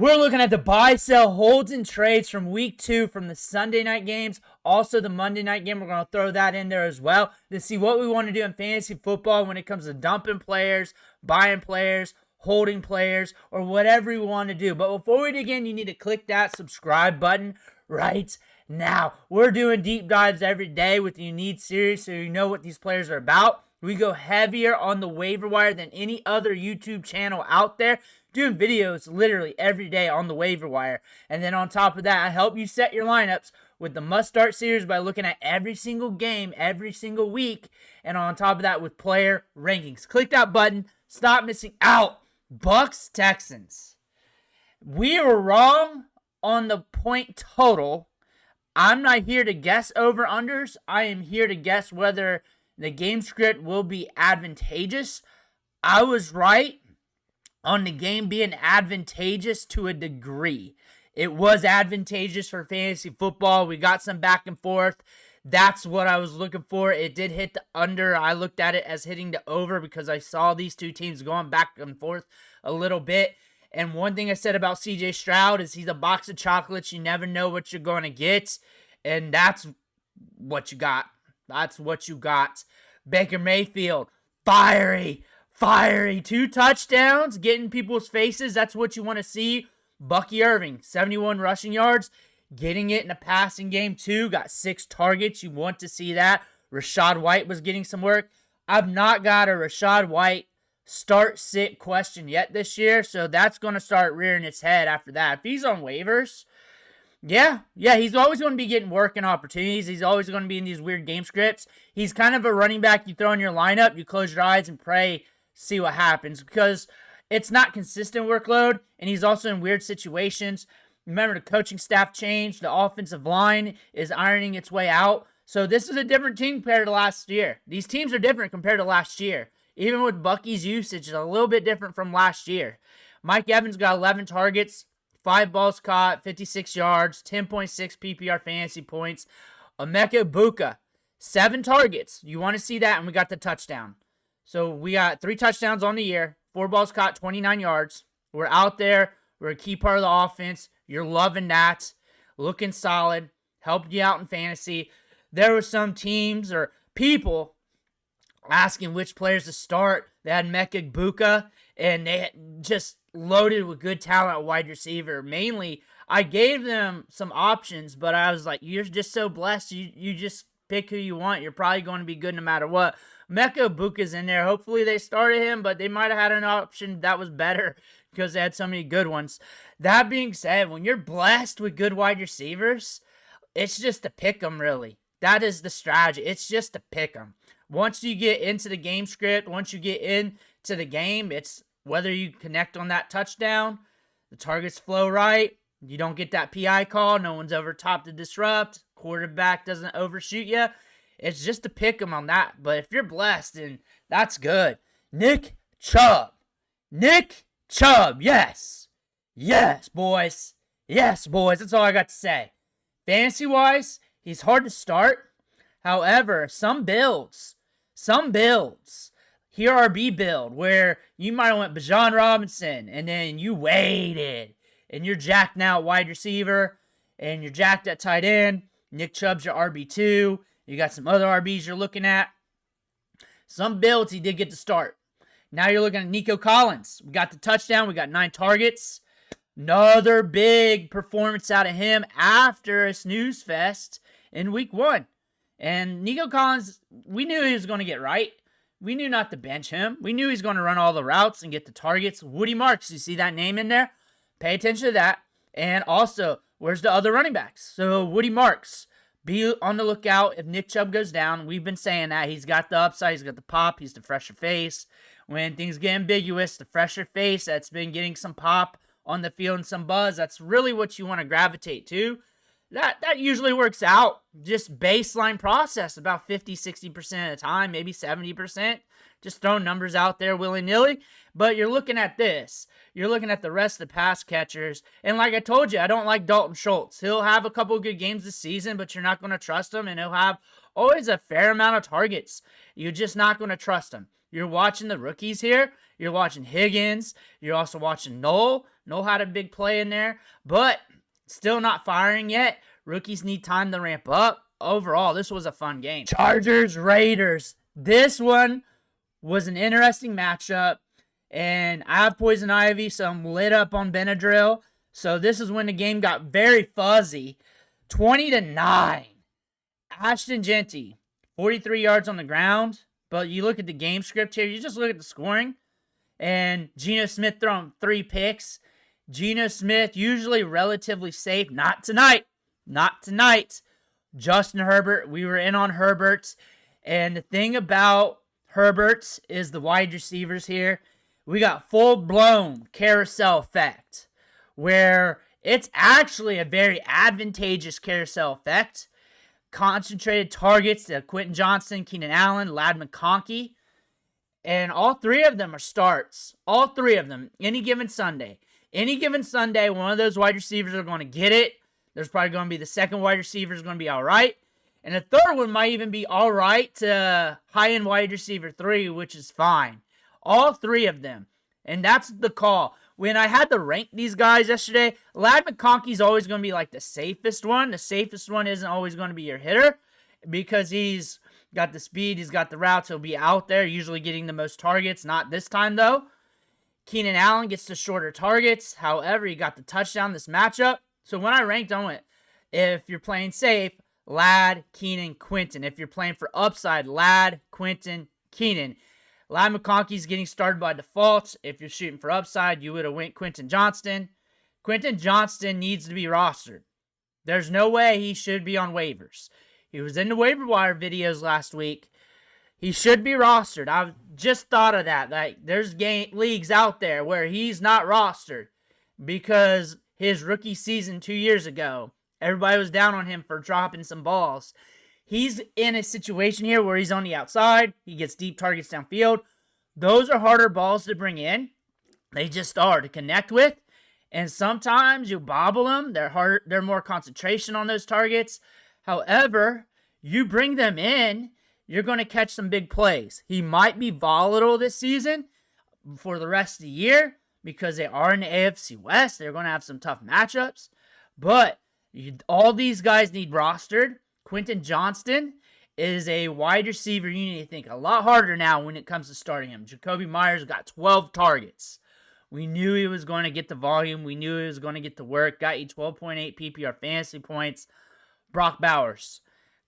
We're looking at the buy, sell, holds, and trades from week 2 from the Sunday night games. Also, the Monday night game, we're going to throw that in there as well to see what we want to do in fantasy football when it comes to dumping players, buying players, holding players, or whatever you want to do. But before we begin, you need to click that subscribe button right now. We're doing deep dives every day with the You Need series, so you know what these players are about. We go heavier on the waiver wire than any other YouTube channel out there, doing videos literally every day on the waiver wire. And then on top of that, I help you set your lineups with the Must Start series by looking at every single game, every single week. And on top of that, with player rankings. Click that button. Stop missing out. Bucks, Texans. We were wrong on the point total. I'm not here to guess over-unders. I am here to guess whether the game script will be advantageous. I was right on the game being advantageous to a degree. It was advantageous for fantasy football. We got some back and forth. That's what I was looking for. It did hit the under. I looked at it as hitting the over because I saw these two teams going back and forth a little bit. And one thing I said about CJ Stroud is he's a box of chocolates. You never know what you're going to get. And that's what you got. That's what you got. Baker Mayfield, fiery. 2 touchdowns, getting people's faces. That's what you want to see. Bucky Irving, 71 rushing yards, getting it in a passing game too. Got 6 targets. You want to see that. Rachaad White was getting some work. I've not got a Rachaad White start-sit question yet this year, so that's going to start rearing its head after that. If he's on waivers, yeah, he's always going to be getting work and opportunities. He's always going to be in these weird game scripts. He's kind of a running back you throw in your lineup, you close your eyes and pray, see what happens, because it's not consistent workload, and he's also in weird situations. Remember, the coaching staff changed. The offensive line is ironing its way out. So this is a different team compared to last year. These teams are different compared to last year. Even with Bucky's usage, it's a little bit different from last year. Mike Evans got 11 targets, 5 balls caught, 56 yards, 10.6 PPR fantasy points. Emeka Egbuka, 7 targets. You want to see that, and we got the touchdown. So we got 3 touchdowns on the year, 4 balls caught, 29 yards. We're out there. We're a key part of the offense. You're loving that. Looking solid. Helped you out in fantasy. There were some teams or people asking which players to start. They had Emeka Egbuka, and they just loaded with good talent at wide receiver. Mainly, I gave them some options, but I was like, you're just so blessed. You just pick who you want. You're probably going to be good no matter what. Emeka Egbuka's in there. Hopefully they started him, but they might have had an option that was better because they had so many good ones. That being said, when you're blessed with good wide receivers, it's just to pick them, really. That is the strategy. It's just to pick them. Once you get into the game script, once you get into the game, it's whether you connect on that touchdown, the targets flow right, you don't get that PI call, no one's over top to disrupt, quarterback doesn't overshoot you. It's just to pick them on that. But if you're blessed, then that's good. Nick Chubb. Yes. Yes, boys. Yes, boys. That's all I got to say. Fantasy-wise, he's hard to start. However, some builds, here RB build, where you might have went Bijan Robinson, and then you waited, and you're jacked now at wide receiver, and you're jacked at tight end. Nick Chubb's your RB2. You got some other RBs you're looking at. Some builds he did get to start. Now you're looking at Nico Collins. We got the touchdown. We got 9 targets. Another big performance out of him after a snooze fest in week 1. And Nico Collins, we knew he was going to get right. We knew not to bench him. We knew he's going to run all the routes and get the targets. Woody Marks, you see that name in there? Pay attention to that. And also, where's the other running backs? So Woody Marks, be on the lookout if Nick Chubb goes down. We've been saying that. He's got the upside. He's got the pop. He's the fresher face. When things get ambiguous, the fresher face that's been getting some pop on the field and some buzz, that's really what you want to gravitate to. That usually works out. Just baseline process about 50-60% of the time, maybe 70%. Just throwing numbers out there willy-nilly. But you're looking at this. You're looking at the rest of the pass catchers. And like I told you, I don't like Dalton Schultz. He'll have a couple of good games this season, but you're not going to trust him. And he'll have always a fair amount of targets. You're just not going to trust him. You're watching the rookies here. You're watching Higgins. You're also watching Noel Noel had a big play in there, but still not firing yet. Rookies need time to ramp up. Overall, this was a fun game. Chargers, Raiders. This one was an interesting matchup. And I have Poison Ivy, so I'm lit up on Benadryl. So this is when the game got very fuzzy. 20-9. Ashton Jeanty, 43 yards on the ground. But you look at the game script here, you just look at the scoring. And Geno Smith throwing 3 picks. Geno Smith, usually relatively safe. Not tonight. Not tonight. Justin Herbert, we were in on Herbert. And the thing about Herbert is the wide receivers here. We got full-blown carousel effect, where it's actually a very advantageous carousel effect. Concentrated targets to Quentin Johnston, Keenan Allen, Lad McConkey, and all 3 of them are starts. All 3 of them, any given Sunday. Any given Sunday, one of those wide receivers are going to get it. There's probably going to be the second wide receiver is going to be all right. And the third one might even be all right to high-end wide receiver 3, which is fine. All 3 of them. And that's the call. When I had to rank these guys yesterday, Lad McConkey's always going to be like the safest one. The safest one isn't always going to be your hitter because he's got the speed, he's got the routes, he'll be out there, usually getting the most targets. Not this time, though. Keenan Allen gets the shorter targets. However, he got the touchdown this matchup. So when I ranked, I went, if you're playing safe, Lad, Keenan, Quentin. If you're playing for upside, Lad, Quentin, Keenan. Lad McConkey's getting started by default. If you're shooting for upside, you would have went Quentin Johnston. Quentin Johnston needs to be rostered. There's no way he should be on waivers. He was in the waiver wire videos last week. He should be rostered. I just thought of that. Like, there's leagues out there where he's not rostered because his rookie season 2 years ago, everybody was down on him for dropping some balls. He's in a situation here where he's on the outside. He gets deep targets downfield. Those are harder balls to bring in. They just are to connect with. And sometimes you bobble them. They're more concentration on those targets. However, you bring them in, you're going to catch some big plays. He might be volatile this season for the rest of the year because they are in the AFC West. They're going to have some tough matchups. But all these guys need rostered. Quentin Johnston is a wide receiver you need to think a lot harder now when it comes to starting him. Jacoby Myers got 12 targets. We knew he was going to get the volume. We knew he was going to get the work. Got you 12.8 PPR fantasy points. Brock Bowers.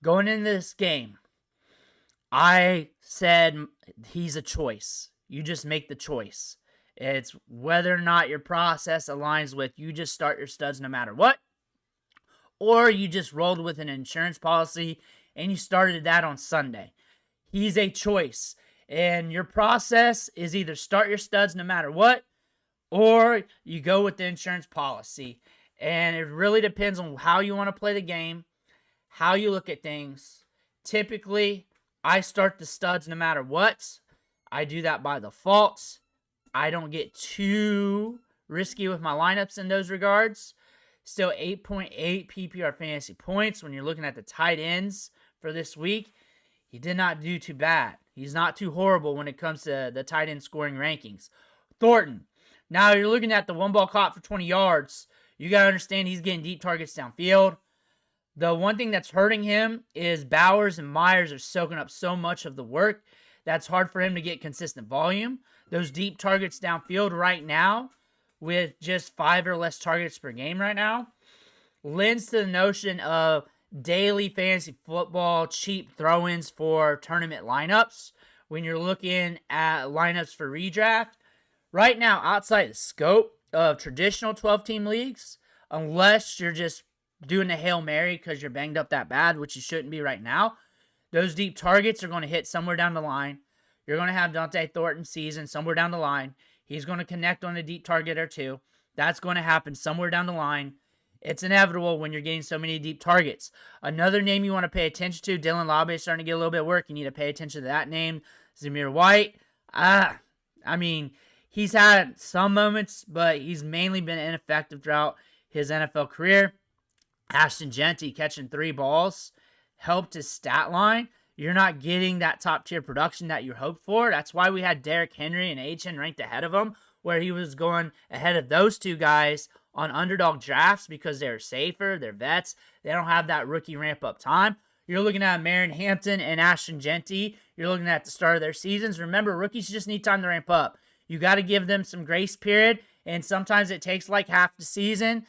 Going into this game, I said he's a choice. You just make the choice. It's whether or not your process aligns with you just start your studs no matter what. Or you just rolled with an insurance policy and you started that on Sunday. He's a choice. And your process is either start your studs no matter what, or you go with the insurance policy. And it really depends on how you want to play the game, how you look at things. Typically, I start the studs no matter what. I do that by default. I don't get too risky with my lineups in those regards. Still 8.8 PPR fantasy points when you're looking at the tight ends for this week. He did not do too bad. He's not too horrible when it comes to the tight end scoring rankings. Thornton. Now you're looking at the one ball caught for 20 yards. You got to understand he's getting deep targets downfield. The one thing that's hurting him is Bowers and Myers are soaking up so much of the work. That's hard for him to get consistent volume. Those deep targets downfield right now, with just 5 or less targets per game right now, lends to the notion of daily fantasy football cheap throw-ins for tournament lineups. When you're looking at lineups for redraft, right now, outside the scope of traditional 12-team leagues, unless you're just doing a Hail Mary because you're banged up that bad, which you shouldn't be right now, those deep targets are going to hit somewhere down the line. You're going to have Dante Thornton's season somewhere down the line. He's going to connect on a deep target or two. That's going to happen somewhere down the line. It's inevitable when you're getting so many deep targets. Another name you want to pay attention to, Dylan Laube is starting to get a little bit of work. You need to pay attention to that name. Zamir White. He's had some moments, but he's mainly been ineffective throughout his NFL career. Ashton Jeanty catching 3 balls helped his stat line. You're not getting that top-tier production that you hoped for. That's why we had Derrick Henry and HN ranked ahead of him. where he was going ahead of those two guys on underdog drafts because they're safer, they're vets, they don't have that rookie ramp-up time. You're looking at Omarion Hampton and Ashton Jeanty. You're looking at the start of their seasons. Remember, rookies just need time to ramp up. You got to give them some grace period, and sometimes it takes like half the season,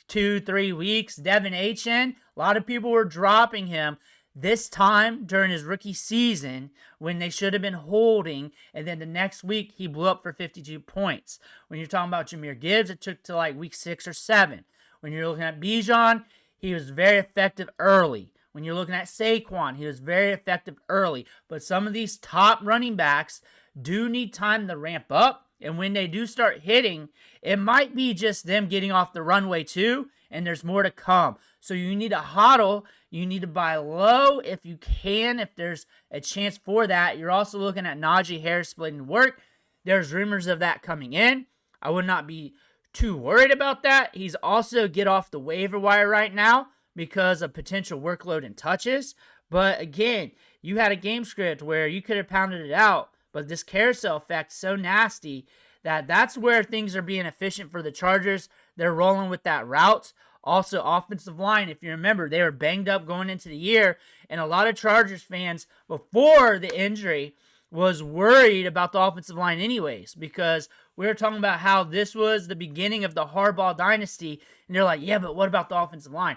2-3 weeks. Devin Achane, a lot of people were dropping him this time during his rookie season when they should have been holding, and then the next week he blew up for 52 points. When you're talking about Jahmyr Gibbs, it took to like week 6 or 7. When you're looking at Bijan, he was very effective early. When you're looking at Saquon, he was very effective early. But some of these top running backs do need time to ramp up. And when they do start hitting, it might be just them getting off the runway too, and there's more to come. So you need to hodl. You need to buy low if you can, if there's a chance for that. You're also looking at Najee Harris splitting work. There's rumors of that coming in. I would not be too worried about that. He's also get off the waiver wire right now because of potential workload and touches. But again, you had a game script where you could have pounded it out, but this carousel effect is so nasty that that's where things are being efficient for the Chargers. They're rolling with that route. Also, offensive line, if you remember, they were banged up going into the year, and a lot of Chargers fans before the injury was worried about the offensive line anyways, because we were talking about how this was the beginning of the Harbaugh dynasty, and they're like, yeah, but what about the offensive line?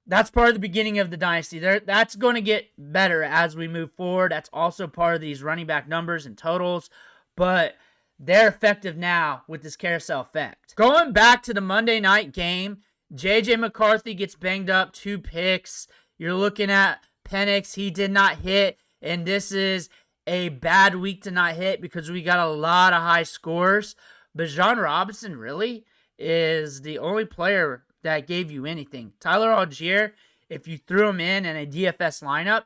That's part of the beginning of the dynasty. That's going to get better as we move forward. That's also part of these running back numbers and totals, but they're effective now with this carousel effect. Going back to the Monday night game, J.J. McCarthy gets banged up, 2 picks. You're looking at Penix. He did not hit, and this is a bad week to not hit because we got a lot of high scores. Bijan Robinson really is the only player that gave you anything. Tyler Allgeier, if you threw him in a DFS lineup,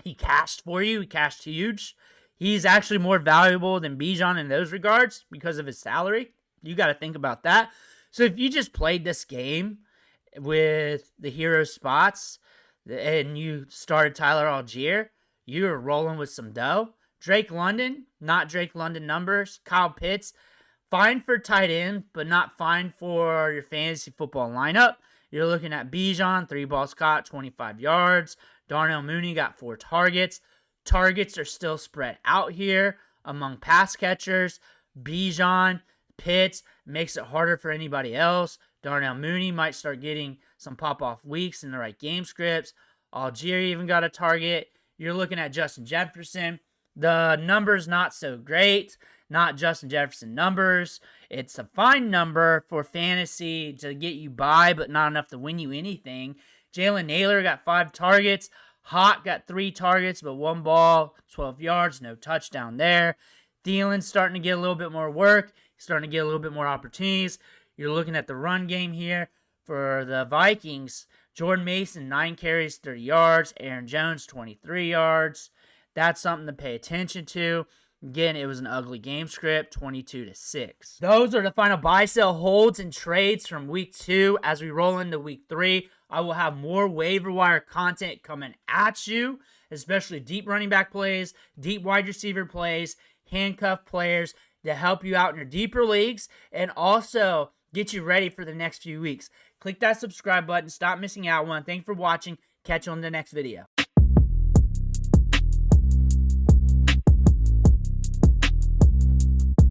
he cashed for you. He cashed huge. He's actually more valuable than Bijan in those regards because of his salary. You got to think about that. So if you just played this game with the hero spots and you started Tyler Allgeier, you were rolling with some dough. Drake London, not Drake London numbers. Kyle Pitts, fine for tight end, but not fine for your fantasy football lineup. You're looking at Bijan, 3 balls caught, 25 yards. Darnell Mooney got 4 targets. Targets are still spread out here among pass catchers. Bijan, Pitts makes it harder for anybody else. Darnell Mooney might start getting some pop-off weeks in the right game scripts. Allgeier even got a target. You're looking at Justin Jefferson. The numbers not so great. Not Justin Jefferson numbers. It's a fine number for fantasy to get you by, but not enough to win you anything. Jalen Naylor got 5 targets. Hawk got 3 targets, but 1 ball, 12 yards, no touchdown there. Thielen's starting to get a little bit more work. He's starting to get a little bit more opportunities. You're looking at the run game here for the Vikings. Jordan Mason, 9 carries, 30 yards. Aaron Jones, 23 yards. That's something to pay attention to. Again, it was an ugly game script, 22-6. Those are the final buy, sell, holds, and trades from week 2. As we roll into week 3, I will have more waiver wire content coming at you, especially deep running back plays, deep wide receiver plays, handcuff players to help you out in your deeper leagues and also get you ready for the next few weeks. Click that subscribe button. Stop missing out. Thanks for watching. Catch you on the next video.